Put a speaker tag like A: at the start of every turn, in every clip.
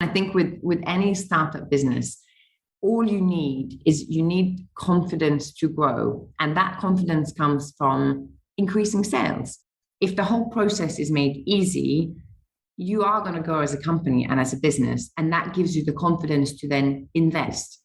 A: think with any startup business, all you need confidence to grow. And that confidence comes from increasing sales. If the whole process is made easy, you are going to grow as a company and as a business. And that gives you the confidence to then invest.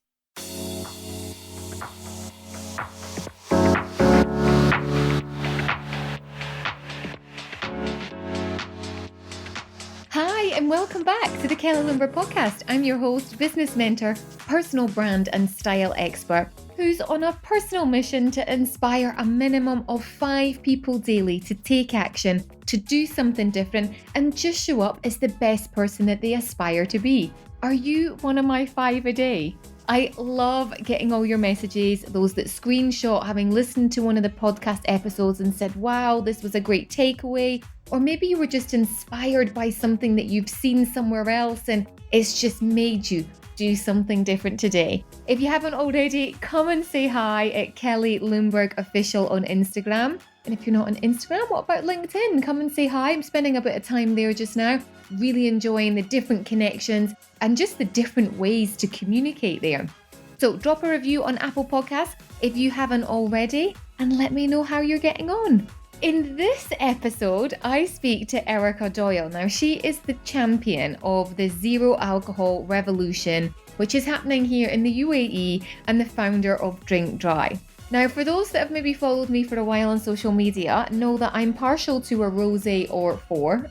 B: Hi, and welcome back to the Kelly Lumber Podcast. I'm your host, business mentor, personal brand and style expert, who's on a personal mission to inspire a minimum of 5 people daily to take action, to do something different, and just show up as the best person that they aspire to be. Are you one of my 5 a day? I love getting all your messages, those that screenshot having listened to one of the podcast episodes and said, wow, this was a great takeaway. Or maybe you were just inspired by something that you've seen somewhere else and it's just made you do something different today. If you haven't already, come and say hi at Kelly Lumberg Official on Instagram. And if you're not on Instagram, what about LinkedIn? Come and say hi. I'm spending a bit of time there just now, really enjoying the different connections and just the different ways to communicate there. So drop a review on Apple Podcasts if you haven't already, and let me know how you're getting on. In this episode, I speak to Erika Doyle. Now, she is the champion of the zero alcohol revolution, which is happening here in the UAE, and the founder of Drink Dry. Now, for those that have maybe followed me for a while on social media, know that I'm partial to a rosé or 4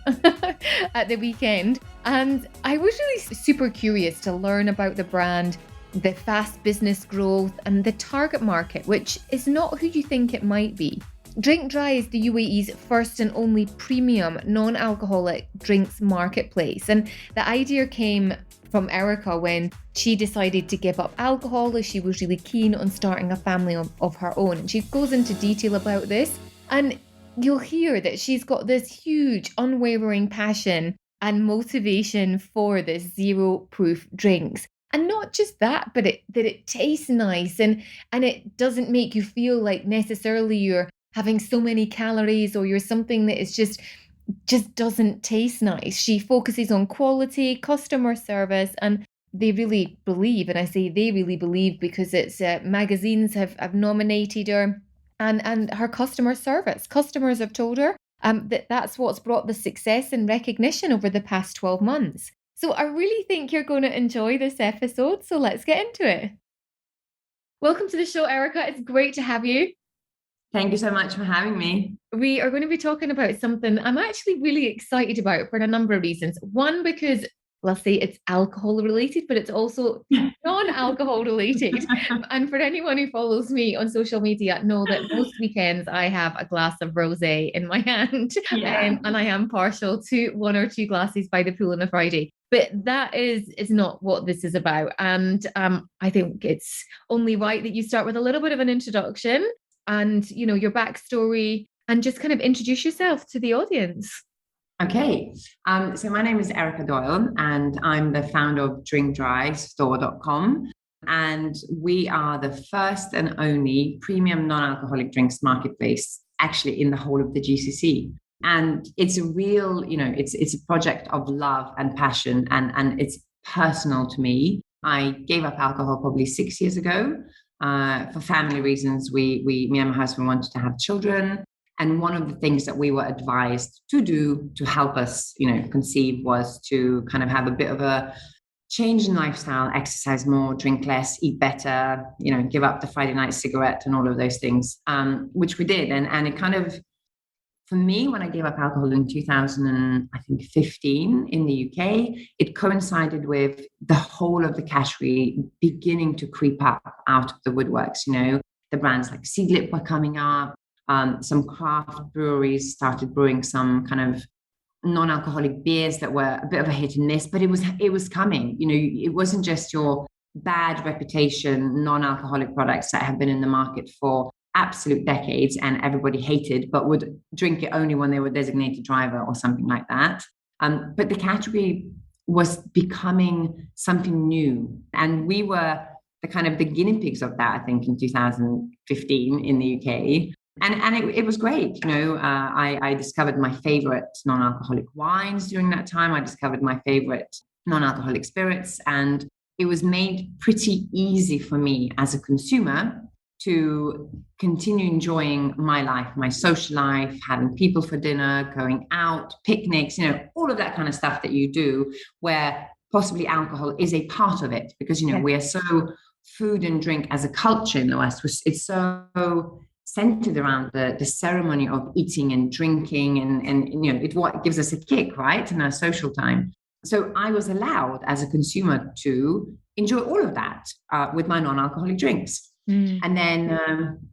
B: at the weekend. And I was really super curious to learn about the brand, the fast business growth, and the target market, which is not who you think it might be. Drink Dry is the UAE's first and only premium non-alcoholic drinks marketplace. And the idea came from Erika when she decided to give up alcohol as she was really keen on starting a family of her own. And she goes into detail about this. And you'll hear that she's got this huge, unwavering passion and motivation for this zero-proof drinks. And not just that, but that it tastes nice and it doesn't make you feel like necessarily you're having so many calories or you're something that is just doesn't taste nice. She focuses on quality, customer service, and they really believe, and I say they really believe because it's magazines have nominated her, and her customer service. Customers have told her that's what's brought the success and recognition over the past 12 months. So I really think you're going to enjoy this episode, so let's get into it. Welcome to the show, Erika. It's great to have you.
A: Thank you so much for having me.
B: We are going to be talking about something I'm actually really excited about for a number of reasons. One, because let's say it's alcohol related, but it's also non-alcohol related. And for anyone who follows me on social media, know that most weekends I have a glass of rosé in my hand, and I am partial to 1 or 2 glasses by the pool on a Friday. But that is not what this is about. And I think it's only right that you start with a little bit of an introduction and, you know, your backstory, and just kind of introduce yourself to the audience.
A: Okay. So my name is Erika Doyle, and I'm the founder of drinkdrystore.com. And we are the first and only premium non-alcoholic drinks marketplace actually in the whole of the GCC. And it's a real, it's a project of love and passion, and it's personal to me. I gave up alcohol probably 6 years ago. For family reasons, me and my husband wanted to have children. And one of the things that we were advised to do to help us, conceive, was to kind of have a bit of a change in lifestyle, exercise more, drink less, eat better, give up the Friday night cigarette and all of those things, which we did. And it kind of, for me, when I gave up alcohol in 2015 in the UK, it coincided with the whole of the category beginning to creep up out of the woodworks. The brands like Seedlip were coming up. Some craft breweries started brewing some kind of non-alcoholic beers that were a bit of a hit and miss, but it was coming. It wasn't just your bad reputation non-alcoholic products that have been in the market for absolute decades and everybody hated, but would drink it only when they were designated driver or something like that. But the category was becoming something new, and we were the kind of the guinea pigs of that, I think, in 2015 in the UK. And it was great. I discovered my favorite non-alcoholic wines during that time. I discovered my favorite non-alcoholic spirits. And it was made pretty easy for me as a consumer to continue enjoying my life, my social life, having people for dinner, going out, picnics, all of that kind of stuff that you do, where possibly alcohol is a part of it, because, we are so food and drink as a culture in the West, it's so centered around the ceremony of eating and drinking, and it's what gives us a kick, right, in our social time. So I was allowed as a consumer to enjoy all of that with my non-alcoholic drinks. And then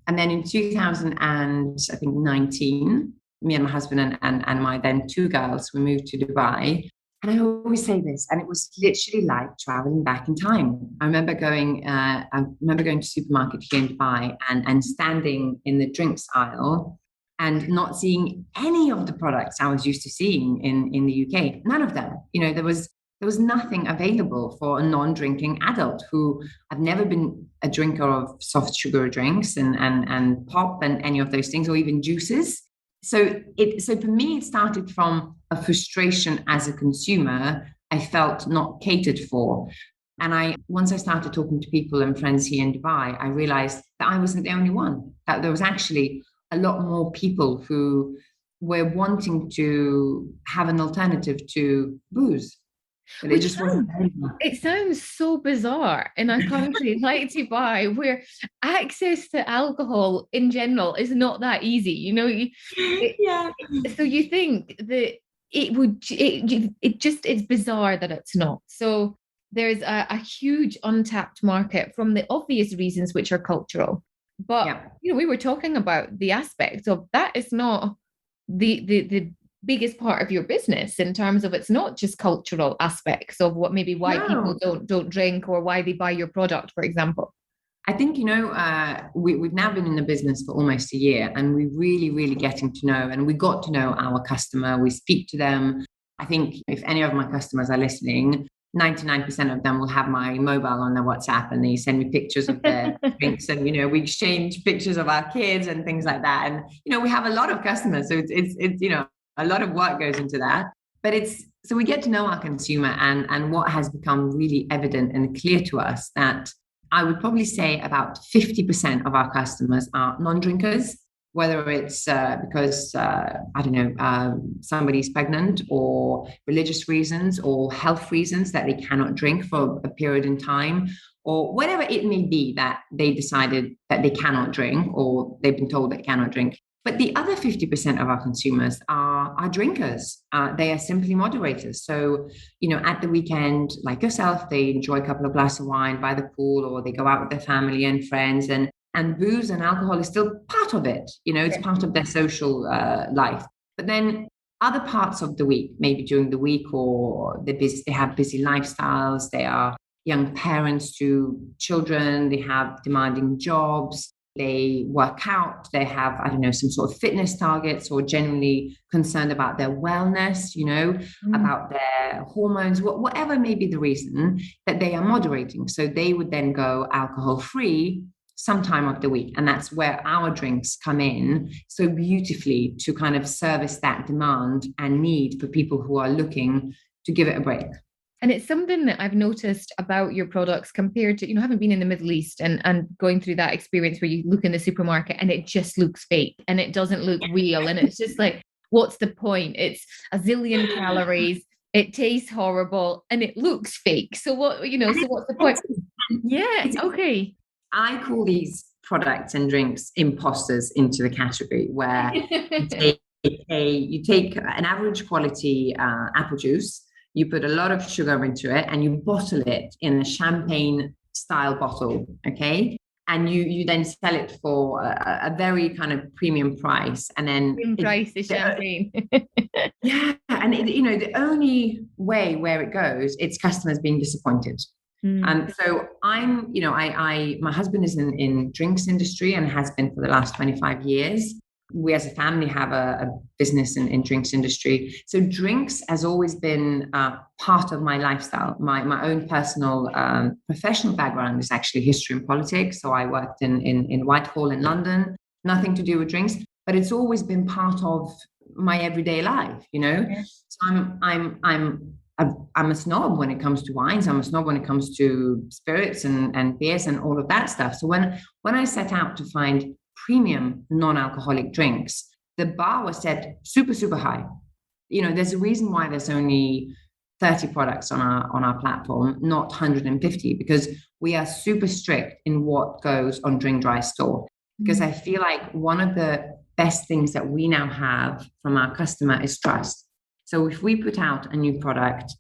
A: in 2019, me and my husband and my then two girls, we moved to Dubai. And I always say this, and it was literally like traveling back in time. I remember going to supermarket here in Dubai and standing in the drinks aisle and not seeing any of the products I was used to seeing in the UK. None of them. There was nothing available for a non-drinking adult who had never been a drinker of soft sugar drinks and pop and any of those things, or even juices. So for me, it started from a frustration as a consumer. I felt not catered for. And once I started talking to people and friends here in Dubai, I realized that I wasn't the only one, that there was actually a lot more people who were wanting to have an alternative to booze. But it just wasn't.
B: It sounds so bizarre in a country like Dubai, where access to alcohol in general is not that easy. So you think that it's bizarre that it's not. So there's a huge untapped market from the obvious reasons, which are cultural. But we were talking about the aspect of that is not the biggest part of your business, in terms of it's not just cultural aspects of why people don't drink or why they buy your product, for example.
A: I think, we've now been in the business for almost a year, and we're really, really getting to know, and we got to know our customer. We speak to them. I think if any of my customers are listening, 99% of them will have my mobile on their WhatsApp, and they send me pictures of their drinks, and we exchange pictures of our kids and things like that. And we have a lot of customers, so it's a lot of work goes into that. But so we get to know our consumer, and what has become really evident and clear to us, that I would probably say about 50% of our customers are non-drinkers, whether it's because, somebody's pregnant, or religious reasons, or health reasons that they cannot drink for a period in time, or whatever it may be that they decided that they cannot drink, or they've been told they cannot drink. But the other 50% of our consumers are drinkers. They are simply moderators. So, at the weekend, like yourself, they enjoy a couple of glasses of wine by the pool, or they go out with their family and friends, and booze and alcohol is still part of it. It's part of their social life. But then other parts of the week, maybe during the week, or they have busy lifestyles. They are young parents to children. They have demanding jobs. They work out, they have, some sort of fitness targets, or generally concerned about their wellness, about their hormones, whatever may be the reason that they are moderating. So they would then go alcohol-free some time of the week. And that's where our drinks come in so beautifully to kind of service that demand and need for people who are looking to give it a break.
B: And it's something that I've noticed about your products compared to, having been in the Middle East and going through that experience where you look in the supermarket and it just looks fake and it doesn't look real. And it's just like, what's the point? It's a zillion calories. It tastes horrible and it looks fake. So what's the point? Yeah. Okay.
A: I call these products and drinks imposters into the category, where you take an average quality apple juice, you put a lot of sugar into it, and you bottle it in a champagne style bottle, okay? And you then sell it for a very kind of premium price. And then
B: price is champagne.
A: Yeah, and the only way where it goes, it's customers being disappointed. So my husband is in drinks industry and has been for the last 25 years. We as a family have a business in drinks industry. So drinks has always been part of my lifestyle. My own personal professional background is actually history and politics. So I worked in Whitehall in London, nothing to do with drinks, but it's always been part of my everyday life,
B: Yeah.
A: So I'm I'm a snob when it comes to wines. I'm a snob when it comes to spirits and beers and all of that stuff. So when I set out to find premium non-alcoholic drinks, the bar was set super, super high. There's a reason why there's only 30 products on our platform, not 150, because we are super strict in what goes on Drink Dry store. Because I feel like one of the best things that we now have from our customer is trust. So if we put out a new product,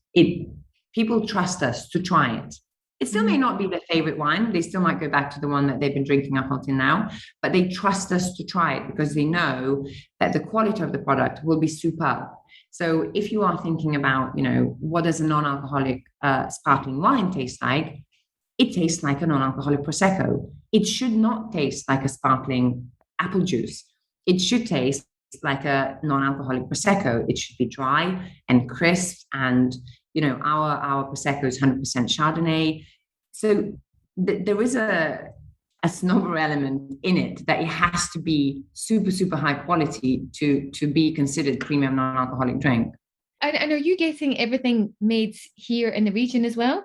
A: people trust us to try it. It still may not be their favorite wine. They still might go back to the one that they've been drinking up until now, but they trust us to try it because they know that the quality of the product will be superb. So if you are thinking about, what does a non-alcoholic sparkling wine taste like? It tastes like a non-alcoholic Prosecco. It should not taste like a sparkling apple juice. It should taste like a non-alcoholic Prosecco. It should be dry and crisp, and our Prosecco is 100% Chardonnay. So there is a snobber element in it, that it has to be super, super high quality to be considered premium non-alcoholic drink.
B: And are you getting everything made here in the region as well?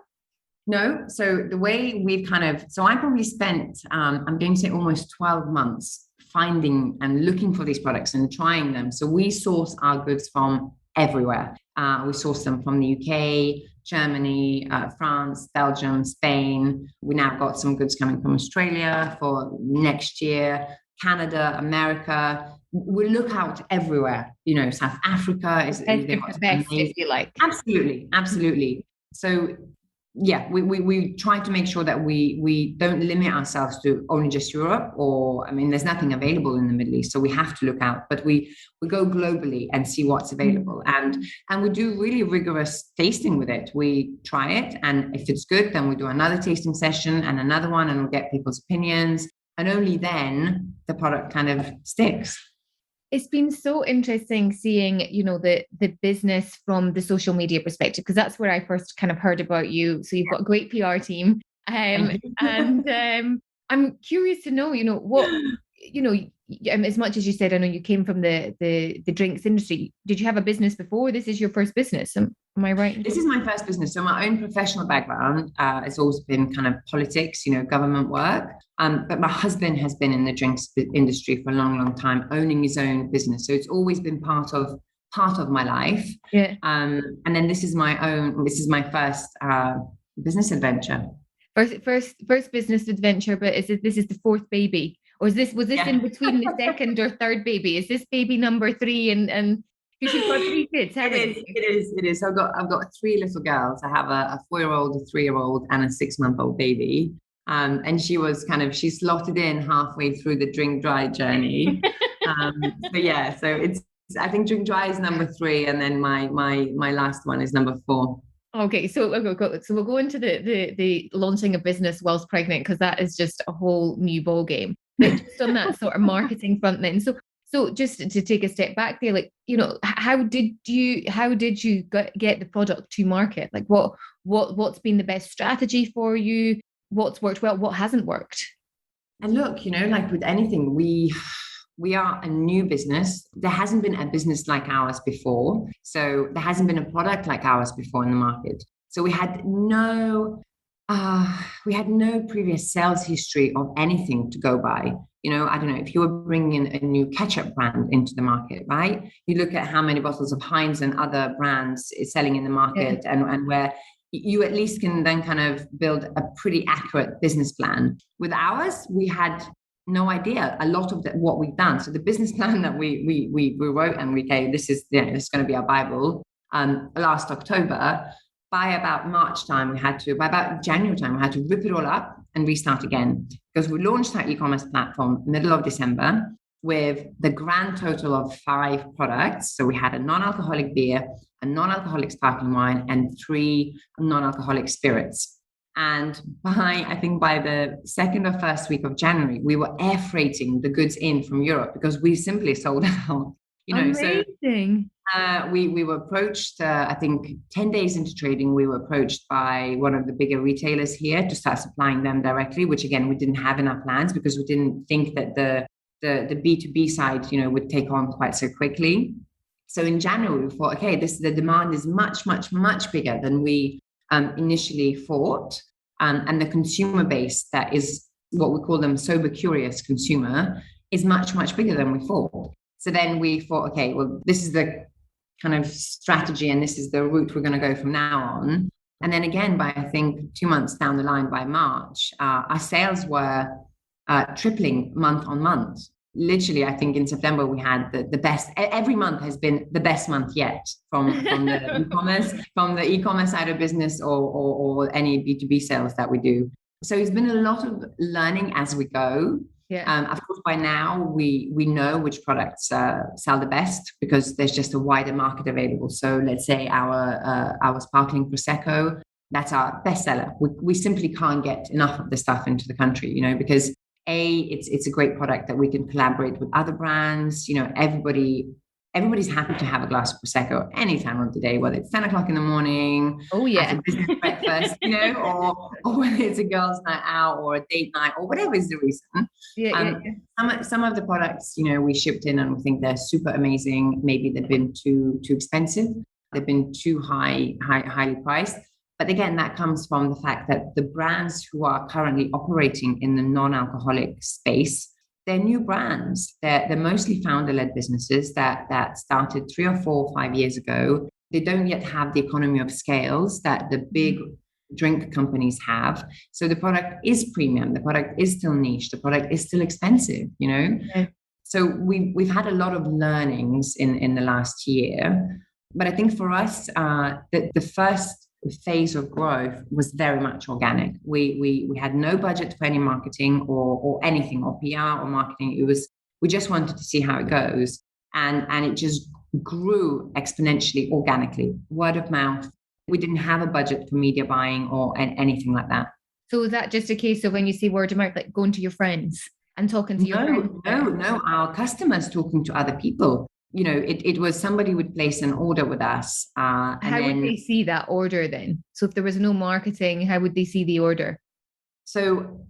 A: No. So the way we've I probably spent, I'm going to say almost 12 months finding and looking for these products and trying them. So we source our goods from everywhere. We source them from the UK, Germany, France, Belgium, Spain. We now got some goods coming from Australia for next year, Canada, America. We look out everywhere. South Africa is
B: the best, if you like.
A: Absolutely. So yeah, we try to make sure that we don't limit ourselves to only just Europe, there's nothing available in the Middle East, so we have to look out. But we go globally and see what's available, and we do really rigorous tasting with it. We try it, and if it's good, then we do another tasting session and another one, and we'll get people's opinions, and only then the product kind of sticks.
B: It's been so interesting seeing, the business from the social media perspective, because that's where I first kind of heard about you. So you've got a great PR team. And I'm curious to know, what, as much as you said, I know you came from the drinks industry. Did you have a business before? This is your first business. Am I right?
A: This is my first business. So my own professional background has always been kind of politics, government work. But my husband has been in the drinks industry for a long, long time, owning his own business. So it's always been part of my life.
B: Yeah.
A: And then this is my first business adventure.
B: First business adventure, but this is the fourth baby? Or was this in between the second or third baby? Is this baby number 3? And because you've got 3 kids,
A: It is. So I've got 3 little girls. I have a 4-year-old, a 3-year-old, and a 6-month-old baby. And she slotted in halfway through the Drink Dry journey. So I think Drink Dry is number 3, and then my last one is number 4.
B: Okay, so we'll go into the launching a business whilst pregnant, because that is just a whole new ball game. But just on that sort of marketing front then, so just to take a step back there, how did you get the product to market? Like what's been the best strategy for you? What's worked well? What hasn't worked?
A: And look, like with anything, we are a new business. There hasn't been a business like ours before. So there hasn't been a product like ours before in the market. So we had no previous sales history of anything to go by. I don't know, if you were bringing in a new ketchup brand into the market, right? You look at how many bottles of Heinz and other brands is selling in the market, and where you at least can then kind of build a pretty accurate business plan. With ours, we had no idea a lot of what we've done. So the business plan that we wrote, and we gave, this is going to be our Bible, last October. By about March time, by about January time, we had to rip it all up and restart again, because we launched our e-commerce platform middle of December with the grand total of 5 products. So we had a non-alcoholic beer, a non-alcoholic sparkling wine, and 3 non-alcoholic spirits. And by the second or first week of January, we were air freighting the goods in from Europe because we simply sold out.
B: Amazing.
A: So we were approached, I think 10 days into trading, we were approached by one of the bigger retailers here to start supplying them directly, which again, we didn't have in our plans because we didn't think that the B2B side, would take on quite so quickly. So in January, we thought, okay, the demand is much, much, much bigger than we initially thought. And the consumer base that is what we call them sober curious consumer is much, much bigger than we thought. So then we thought, okay, well, this is the kind of strategy and this is the route we're going to go from now on. And then again, by I think 2 months down the line, by March, our sales were tripling month on month. Literally, I think in September we had the best. Every month has been the best month yet from the e-commerce side of business or any B2B sales that we do. So it's been a lot of learning as we go.
B: Yeah.
A: Of course, by now we know which products sell the best because there's just a wider market available. So let's say our sparkling prosecco, that's our bestseller. We simply can't get enough of the stuff into the country, because it's a great product that we can collaborate with other brands. Everybody's happy to have a glass of prosecco any time of the day, whether it's 10 o'clock in the morning,
B: oh yeah,
A: after business breakfast, or whether it's a girls' night out or a date night or whatever is the reason. Some of the products, we shipped in and we think they're super amazing. Maybe they've been too expensive, they've been too highly priced. But again, that comes from the fact that the brands who are currently operating in the non-alcoholic space, they're new brands. They're mostly founder-led businesses that started 3 or 4 or 5 years ago. They don't yet have the economy of scales that the big drink companies have. So the product is premium. The product is still niche. The product is still expensive,
B: Okay.
A: So we've had a lot of learnings in the last year. But I think for us, the first phase of growth was very much organic. We had no budget for any marketing or anything or PR or marketing. We just wanted to see how it goes, and it just grew exponentially organically, word of mouth. We didn't have a budget for media buying or anything like that.
B: So is that just a case of when you say word of mouth, like going to your friends and talking to your friends?
A: No, our customers talking to other people. It was somebody would place an order with us.
B: How would they see that order then? So if there was no marketing, how would they see the order?
A: So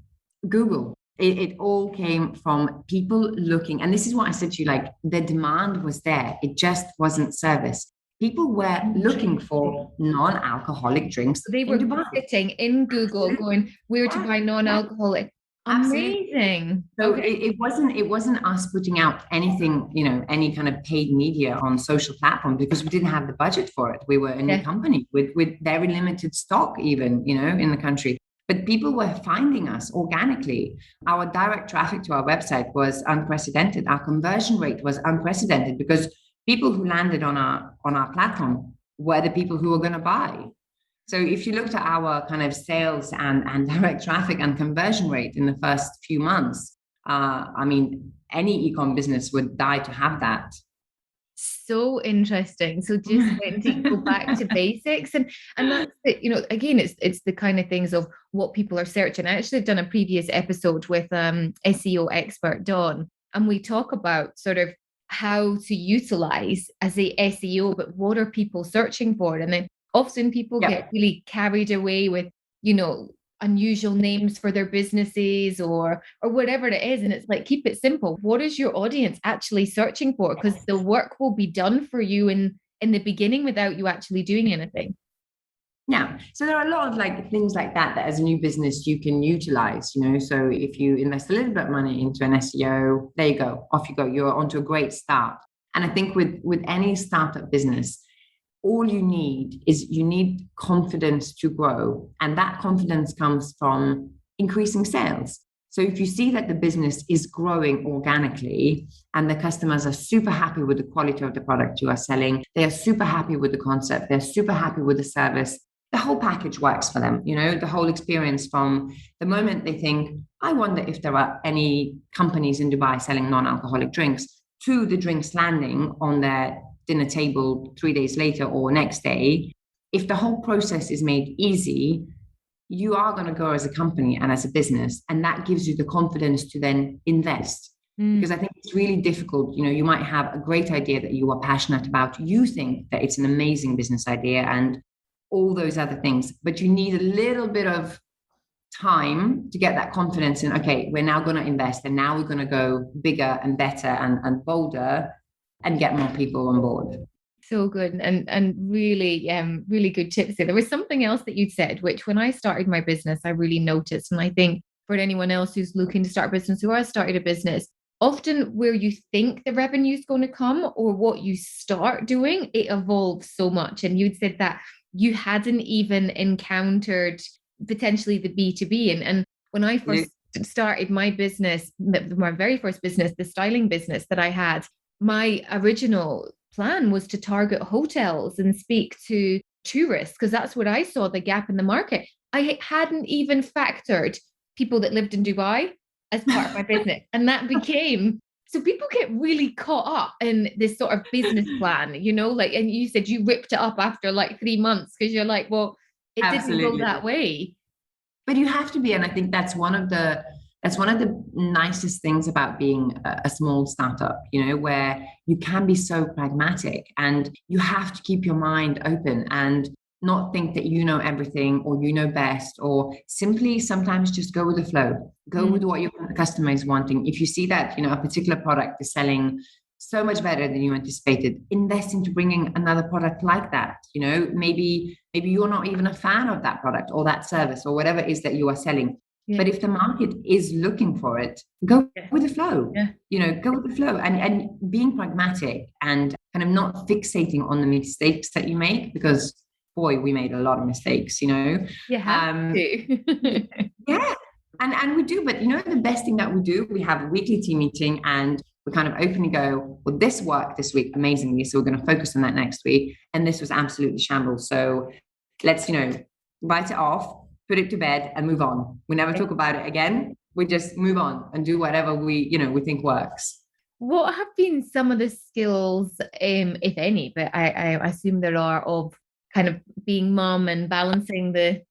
A: Google, it all came from people looking. And this is what I said to you, like the demand was there. It just wasn't service. People were looking for non-alcoholic drinks.
B: They were sitting in Google going, where to buy non-alcoholic. Amazing.
A: So okay. it wasn't us putting out anything, any kind of paid media on social platforms because we didn't have the budget for it. We were a new company with very limited stock even, in the country. But people were finding us organically. Our direct traffic to our website was unprecedented. Our conversion rate was unprecedented because people who landed on our platform were the people who were going to buy. So if you looked at our kind of sales and direct traffic and conversion rate in the first few months, any e-com business would die to have that.
B: So interesting. So just to go back to basics and that's again, it's the kind of things of what people are searching. I actually have done a previous episode with SEO expert Dawn, and we talk about sort of how to utilize as a SEO, but what are people searching for? And then often people get really carried away with, unusual names for their businesses or whatever it is. And it's like, keep it simple. What is your audience actually searching for? Because the work will be done for you in the beginning without you actually doing anything.
A: Yeah. So there are a lot of things like that as a new business you can utilize, so if you invest a little bit of money into an SEO, there you go, off you go. You're onto a great start. And I think with any startup business, all you need confidence to grow. And that confidence comes from increasing sales. So if you see that the business is growing organically and the customers are super happy with the quality of the product you are selling, they are super happy with the concept, they're super happy with the service, the whole package works for them, the whole experience from the moment they think, I wonder if there are any companies in Dubai selling non-alcoholic drinks, to the drinks landing on their dinner table 3 days later or next day. If the whole process is made easy, you are going to grow as a company and as a business, and that gives you the confidence to then invest. Because I think it's really difficult. You might have a great idea that you are passionate about. You think that it's an amazing business idea and all those other things, but you need a little bit of time to get that confidence in, okay, we're now going to invest and now we're going to go bigger and better and bolder. and get more people on board.
B: So good, and really really good tips there. There was something else that you'd said, which when I started my business, I really noticed. And I think for anyone else who's looking to start a business, who has started a business, often where you think the revenue is going to come or what you start doing, it evolves so much. And you'd said that you hadn't even encountered potentially the B2B. And when I first started my business, my very first business, the styling business that I had, my original plan was to target hotels and speak to tourists, because that's what I saw the gap in the market. I hadn't even factored people that lived in Dubai as part of my business. And that became, so people get really caught up in this sort of business plan, you know, like, and you said you ripped it up after like 3 months because you're like, well, it didn't go that way.
A: But you have to be, and I think that's one of the nicest things about being a small startup, you know, where you can be so pragmatic and you have to keep your mind open and not think that you know everything or you know best, or simply sometimes just go with the flow, go with what your customer is wanting. If you see that, you know, a particular product is selling so much better than you anticipated, invest into bringing another product like that. You know, maybe you're not even a fan of that product or that service or whatever it is that you are selling. Yeah. But if the market is looking for it, go with the flow. Yeah. You know, go with the flow and being pragmatic and kind of not fixating on the mistakes that you make, because boy, we made a lot of mistakes, you know.
B: You have to.
A: Yeah. And we do, but you know, the best thing that we do, we have a weekly team meeting and we kind of openly go, well, this worked this week amazingly, so we're going to focus on that next week. And this was absolutely shambles. So let's, you know, write it off, put it to bed and move on. We never talk about it again. We just move on and do whatever we think works.
B: What have been some of the skills, if any, but I assume there are, of kind of being mom and balancing the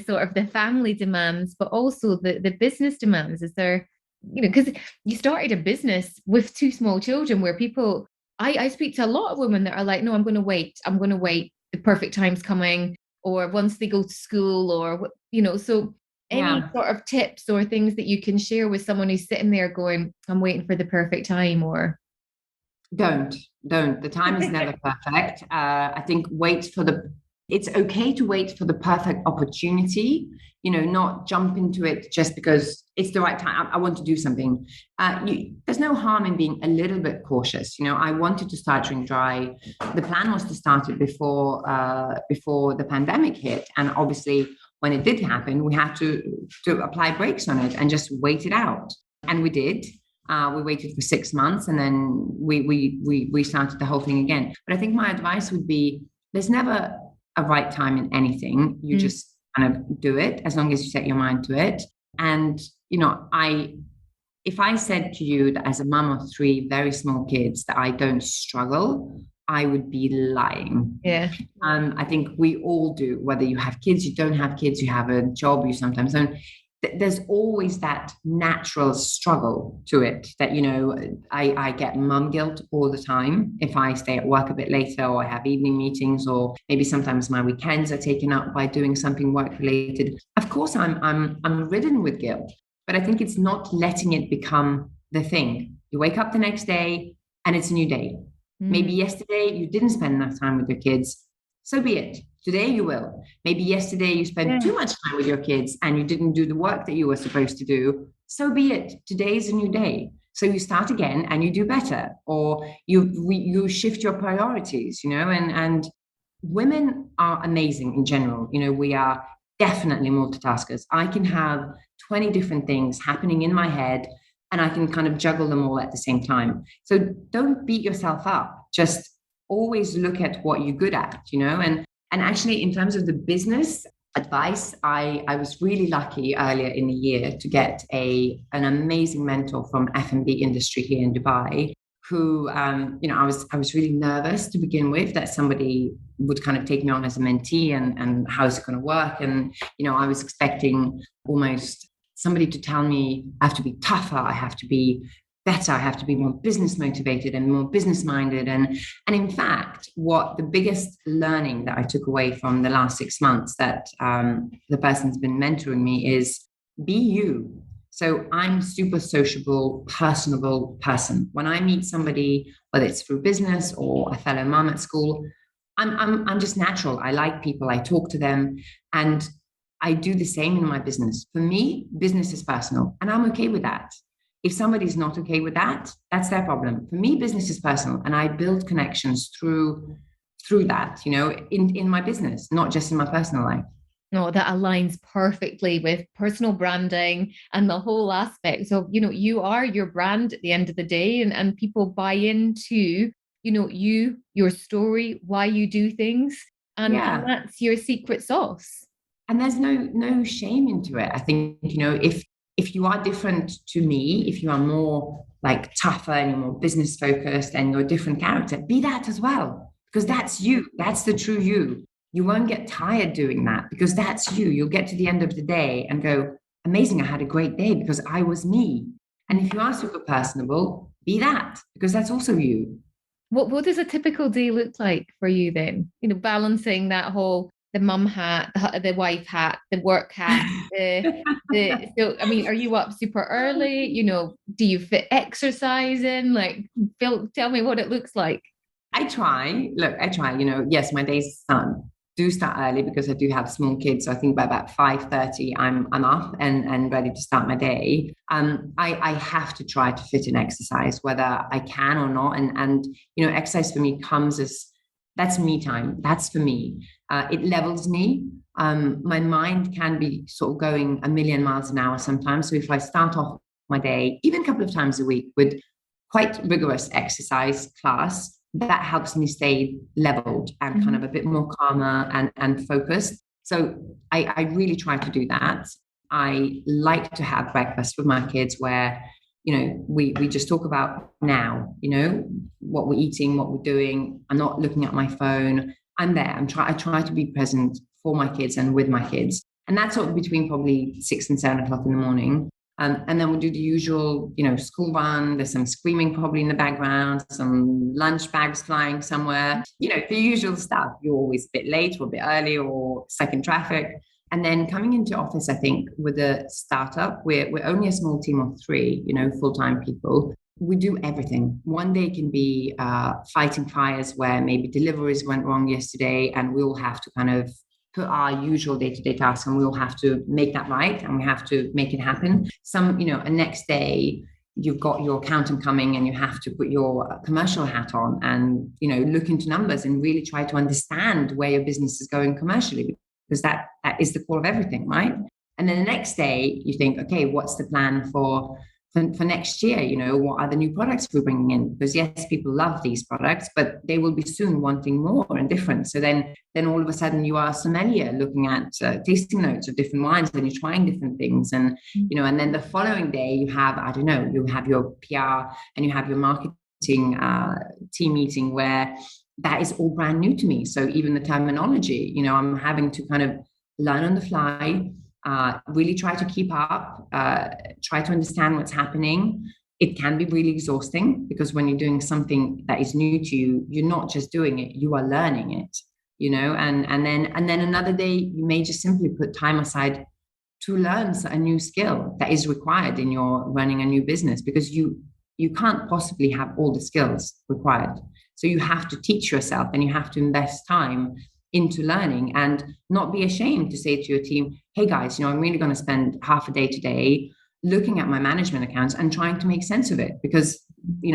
B: sort of the family demands, but also the business demands? Is there, you know, because you started a business with 2 small children where people, I speak to a lot of women that are like, no, I'm going to wait. The perfect time's coming, or once they go to school, or, you know, so any sort of tips or things that you can share with someone who's sitting there going, I'm waiting for the perfect time? Or
A: don't. The time is never perfect. I think it's okay to wait for the perfect opportunity, you know, not jump into it just because it's the right time. I want to do something. There's no harm in being a little bit cautious. You know, I wanted to start Drink Dry. The plan was to start it before the pandemic hit. And obviously when it did happen, we had to apply brakes on it and just wait it out. And we did. We waited for 6 months and then we started the whole thing again. But I think my advice would be, there's never a right time in anything. You just kind of do it as long as you set your mind to it. And, you know, if I said to you that as a mom of 3 very small kids that I don't struggle, I would be lying.
B: Yeah.
A: I think we all do, whether you have kids, you don't have kids, you have a job, you sometimes don't. There's always that natural struggle to it that, you know, I get mum guilt all the time if I stay at work a bit later, or I have evening meetings, or maybe sometimes my weekends are taken up by doing something work related. Of course, I'm ridden with guilt, but I think it's not letting it become the thing. You wake up the next day and it's a new day. Maybe yesterday you didn't spend enough time with your kids. So be it. Today you will. Maybe yesterday you spent too much time with your kids and you didn't do the work that you were supposed to do. So be it. Today is a new day. So you start again and you do better, or you shift your priorities, you know, and women are amazing in general. You know, we are definitely multitaskers. I can have 20 different things happening in my head and I can kind of juggle them all at the same time. So don't beat yourself up. Just always look at what you're good at, you know. And actually, in terms of the business advice, I was really lucky earlier in the year to get an amazing mentor from F&B industry here in Dubai, who, you know, I was really nervous to begin with that somebody would kind of take me on as a mentee and how's it going to work. And, you know, I was expecting almost somebody to tell me I have to be tougher, I have to be better, I have to be more business motivated and more business minded. And in fact, what the biggest learning that I took away from the last 6 months that the person's been mentoring me is be you. So I'm super sociable, personable person. When I meet somebody, whether it's through business or a fellow mom at school, I'm just natural. I like people. I talk to them, and I do the same in my business. For me, business is personal, and I'm okay with that. If somebody's not okay with that, that's their problem. For me, business is personal, and I build connections through that, in my business, not just in my personal life.
B: No, that aligns perfectly with personal branding and the whole aspect of, you are your brand at the end of the day, and people buy into, your story, why you do things, and
A: Yeah.
B: that's your secret sauce.
A: And there's no shame into it. I think, if you are different to me, if you are more like tougher and you're more business focused and you're a different character, be that as well. Because that's you. That's the true you. You won't get tired doing that because that's you. You'll get to the end of the day and go, amazing, I had a great day because I was me. And if you are super personable, be that because that's also you.
B: What does a typical day look like for you then? Balancing that whole the mum hat, the wife hat, the work hat, the so I mean, are you up super early? Do you fit exercise in? Like, tell me what it looks like.
A: I try. Look, I try. Yes, my days do start early because I do have small kids. So I think by about 5:30, I'm up and ready to start my day. I have to try to fit in exercise, whether I can or not. And exercise for me comes as that's me time. That's for me. It levels me. My mind can be sort of going a million miles an hour sometimes. So if I start off my day, even a couple of times a week, with quite rigorous exercise class, that helps me stay leveled and kind of a bit more calmer and focused. So I really try to do that. I like to have breakfast with my kids where, we just talk about now, what we're eating, what we're doing. I'm not looking at my phone. I'm there. I try to be present for my kids and with my kids. And that's sort of between probably 6 and 7 o'clock in the morning. And then we'll do the usual, school run. There's some screaming probably in the background, some lunch bags flying somewhere, the usual stuff. You're always a bit late or a bit early or stuck in traffic. And then coming into office, I think with a startup, we're only a small team of 3, full-time people. We do everything. One day can be fighting fires where maybe deliveries went wrong yesterday and we'll have to kind of put our usual day-to-day tasks and we'll have to make that right and we have to make it happen. A next day you've got your accountant coming and you have to put your commercial hat on and, look into numbers and really try to understand where your business is going commercially, because that is the core of everything, right? And then the next day you think, okay, what's the plan for next year? What are the new products we're bringing in? Because yes, people love these products, but they will be soon wanting more and different. So then all of a sudden you are a sommelier looking at tasting notes of different wines and you're trying different things. And, and then the following day you have, I don't know, you have your PR and you have your marketing team meeting where that is all brand new to me. So even the terminology, I'm having to kind of learn on the fly. Really try to keep up, try to understand what's happening. It can be really exhausting because when you're doing something that is new to you, you're not just doing it, you are learning it, and then another day you may just simply put time aside to learn a new skill that is required in your running a new business, because you can't possibly have all the skills required. So you have to teach yourself and you have to invest time into learning and not be ashamed to say to your team, hey guys, I'm really going to spend half a day today looking at my management accounts and trying to make sense of it, because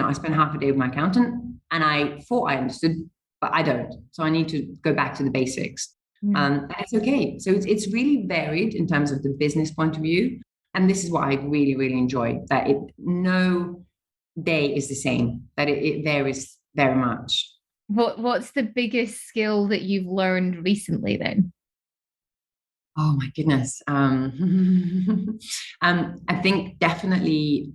A: I spent half a day with my accountant and I thought I understood, but I don't. So I need to go back to the basics. And it's okay. So it's really varied in terms of the business point of view. And this is what I really, really enjoy, that no day is the same, that it varies very much.
B: What's the biggest skill that you've learned recently then?
A: Oh my goodness. I think definitely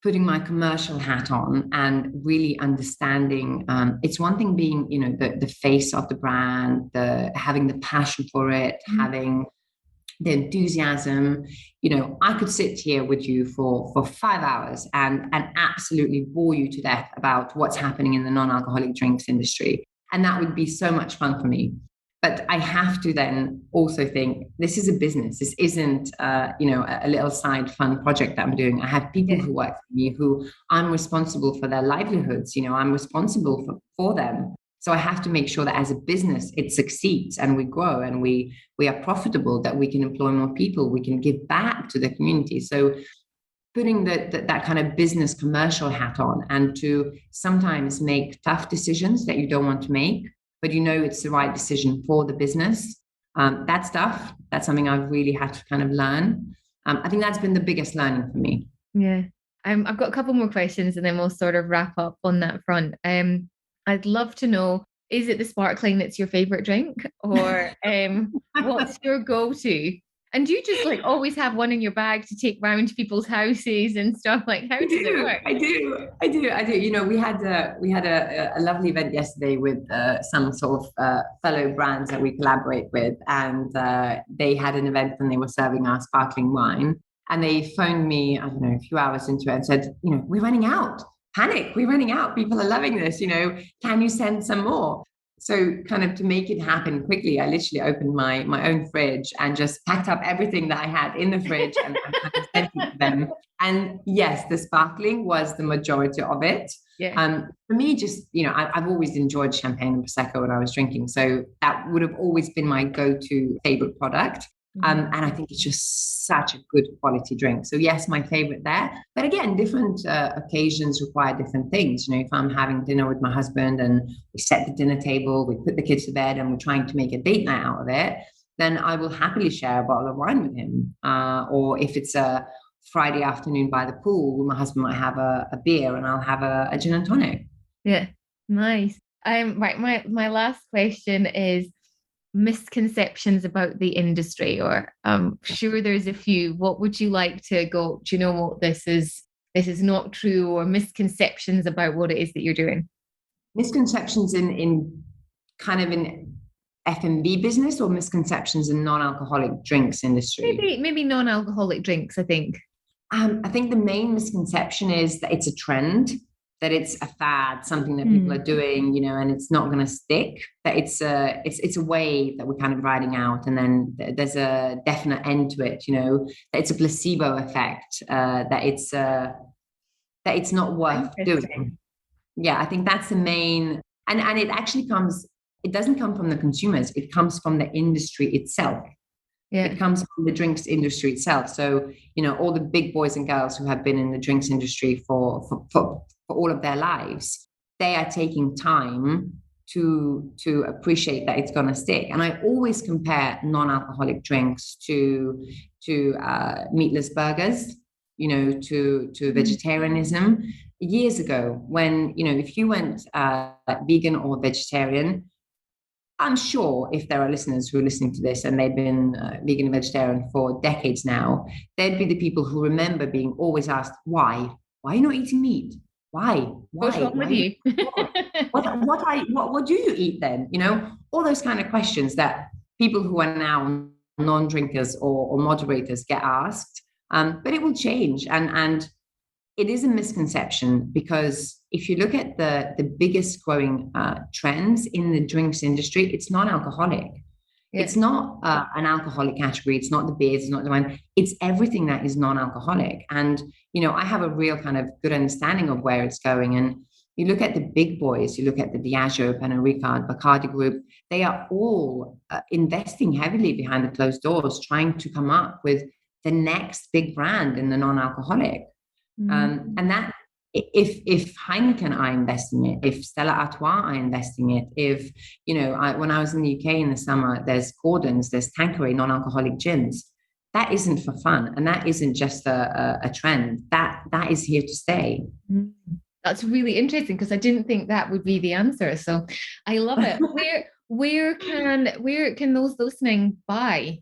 A: putting my commercial hat on and really understanding. It's one thing being, the face of the brand, having the passion for it, having the enthusiasm. I could sit here with you for 5 hours and absolutely bore you to death about what's happening in the non-alcoholic drinks industry. And that would be so much fun for me. But I have to then also think this is a business. This isn't, a little side fun project that I'm doing. I have people
B: Yeah.
A: who work for me who I'm responsible for their livelihoods. I'm responsible for them. So I have to make sure that as a business, it succeeds and we grow and we are profitable, that we can employ more people, we can give back to the community. So putting that kind of business commercial hat on, and to sometimes make tough decisions that you don't want to make, but it's the right decision for the business. That's tough. That's something I've really had to kind of learn. I think that's been the biggest learning for me.
B: Yeah. I've got a couple more questions and then we'll sort of wrap up on that front. I'd love to know, is it the sparkling that's your favorite drink, or what's your go-to? And do you just like always have one in your bag to take round to people's houses and stuff? Like, how does it work?
A: I do. We had a lovely event yesterday with some sort of fellow brands that we collaborate with, and they had an event and they were serving our sparkling wine. And they phoned me, I don't know, a few hours into it and said, we're running out. Panic, we're running out. People are loving this. Can you send some more? So kind of to make it happen quickly, I literally opened my own fridge and just packed up everything that I had in the fridge and kind of sent it to them. And yes, the sparkling was the majority of it.
B: Yeah.
A: For me, just, I've always enjoyed champagne and Prosecco when I was drinking. So that would have always been my go-to favorite product. And I think it's just such a good quality drink. So yes, my favorite there. But again, different occasions require different things. If I'm having dinner with my husband and we set the dinner table, we put the kids to bed and we're trying to make a date night out of it, then I will happily share a bottle of wine with him. Or if it's a Friday afternoon by the pool, my husband might have a beer and I'll have a gin and tonic.
B: Yeah, nice. Right, my last question is misconceptions about the industry, or I'm sure there's a few. What would you like to go, do you know what, this is not true, or misconceptions about what it is that you're doing?
A: Misconceptions in kind of in F&B business, or misconceptions in non-alcoholic drinks industry?
B: Maybe non-alcoholic drinks, I think.
A: I think the main misconception is that it's a trend, that it's a fad, something that people are doing, and it's not going to stick. That it's a wave that we're kind of riding out, and then there's a definite end to it. That it's a placebo effect. That it's not worth doing. Yeah, I think that's the main, and it actually comes. It doesn't come from the consumers. It comes from the industry itself. Yeah. It comes from the drinks industry itself. So, all the big boys and girls who have been in the drinks industry for all of their lives, they are taking time to appreciate that it's going to stick. And I always compare non-alcoholic drinks to meatless burgers, to vegetarianism. Years ago, when, if you went vegan or vegetarian, I'm sure if there are listeners who are listening to this and they've been vegan and vegetarian for decades now, they'd be the people who remember being always asked, why? Why are you not eating meat? Why?
B: What's wrong with you?
A: What do you eat then? All those kind of questions that people who are now non-drinkers or moderators get asked. But it will change. And it is a misconception, because if you look at the biggest growing trends in the drinks industry, it's non-alcoholic. Yeah. It's not an alcoholic category. It's not the beers, it's not the wine. It's everything that is non-alcoholic. And, I have a real kind of good understanding of where it's going. And you look at the big boys, you look at the Diageo, Pernod Ricard, Bacardi Group, they are all investing heavily behind the closed doors, trying to come up with the next big brand in the non-alcoholic. And that, if Heineken are investing it, if Stella Artois are investing it, if, when I was in the UK in the summer, there's Gordon's, there's Tanqueray non-alcoholic gins. That isn't for fun. And that isn't just a trend. That is here to stay.
B: That's really interesting, because I didn't think that would be the answer. So I love it. Where can those listening buy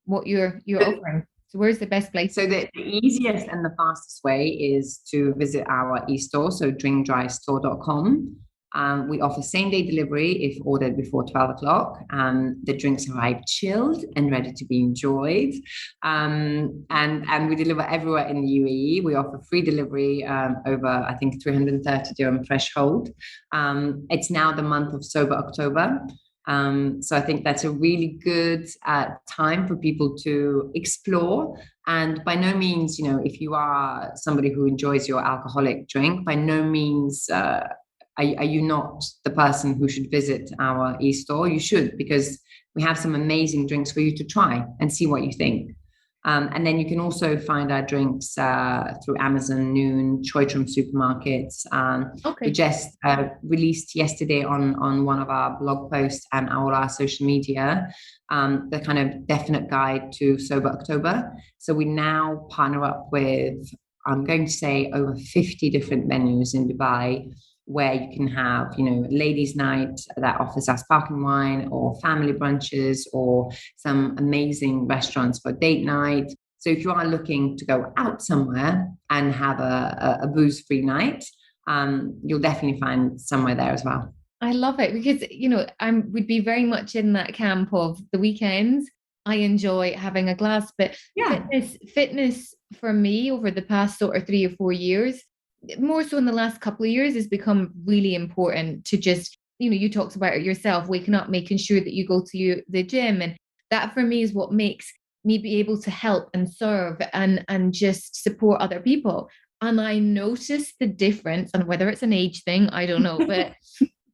B: what you're offering? So where's the best place?
A: So the easiest and the fastest way is to visit our e-store, so drinkdrystore.com. We offer same-day delivery if ordered before 12 o'clock. The drinks arrive chilled and ready to be enjoyed. And we deliver everywhere in the UAE. We offer free delivery over, I think, 330 dirham threshold. It's now the month of Sober October. So I think that's a really good time for people to explore. And by no means, if you are somebody who enjoys your alcoholic drink, by no means are you not the person who should visit our e-store. You should, because we have some amazing drinks for you to try and see what you think. And then you can also find our drinks through Amazon, Noon, Choitrum supermarkets.
B: Okay.
A: We just released yesterday on one of our blog posts and all our social media, the kind of definite guide to Sober October. So we now partner up with, I'm going to say, over 50 different venues in Dubai, where you can have, ladies' night that offers us sparkling wine, or family brunches, or some amazing restaurants for date night. So if you are looking to go out somewhere and have a booze-free night, you'll definitely find somewhere there as well.
B: I love it because, would be very much in that camp of the weekends. I enjoy having a glass, but
A: Yeah.
B: fitness for me over the past sort of 3 or 4 years, more so in the last couple of years, has become really important to just, you talked about it yourself, waking up, making sure that you go to the gym. And that for me is what makes me be able to help and serve and just support other people. And I notice the difference, and whether it's an age thing, I don't know, but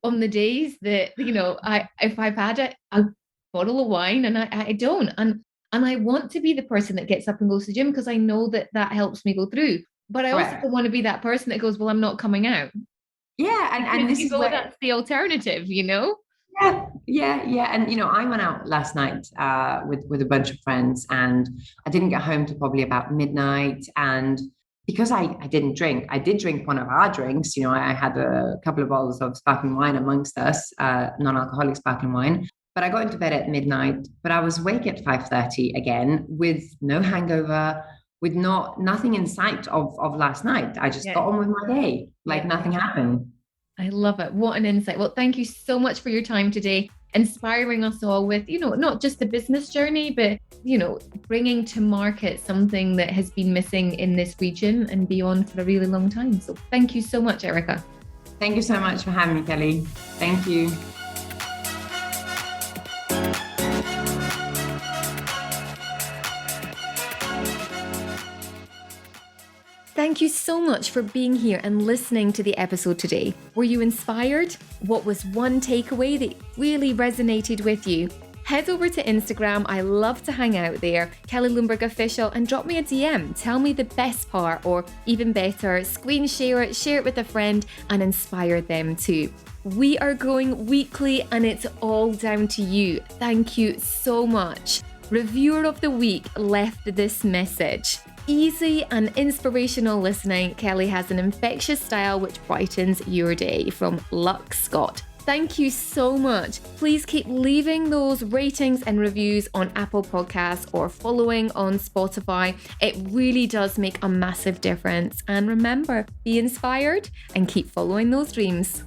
B: on the days that, if I've had a bottle of wine and I don't, and I want to be the person that gets up and goes to the gym because I know that helps me go through. But I also don't want to be that person that goes, well, I'm not coming out.
A: Yeah, and this is where
B: that's the alternative,
A: Yeah. And I went out last night with a bunch of friends, and I didn't get home till probably about midnight. And because I didn't drink, I did drink one of our drinks. I had a couple of bottles of sparkling wine amongst us, non-alcoholic sparkling wine. But I got into bed at midnight. But I was awake at 5:30 again, with no hangover, with nothing in sight of last night. I just got on with my day like nothing happened.
B: I love it. What an insight. Well, thank you so much for your time today, inspiring us all with, not just the business journey, but, bringing to market something that has been missing in this region and beyond for a really long time. So thank you so much, Erika.
A: Thank you so much for having me, Kelly. Thank you.
B: Thank you so much for being here and listening to the episode today. Were you inspired? What was one takeaway that really resonated with you? Head over to Instagram. I love to hang out there, Kelly Lundberg Official, and drop me a DM. Tell me the best part, or even better, screen share it with a friend and inspire them too. We are growing weekly and it's all down to you. Thank you so much. Reviewer of the week left this message. Easy and inspirational listening. Kelly has an infectious style which brightens your day, from Lux Scott. Thank you so much. Please keep leaving those ratings and reviews on Apple Podcasts or following on Spotify. It really does make a massive difference. And remember, be inspired and keep following those dreams.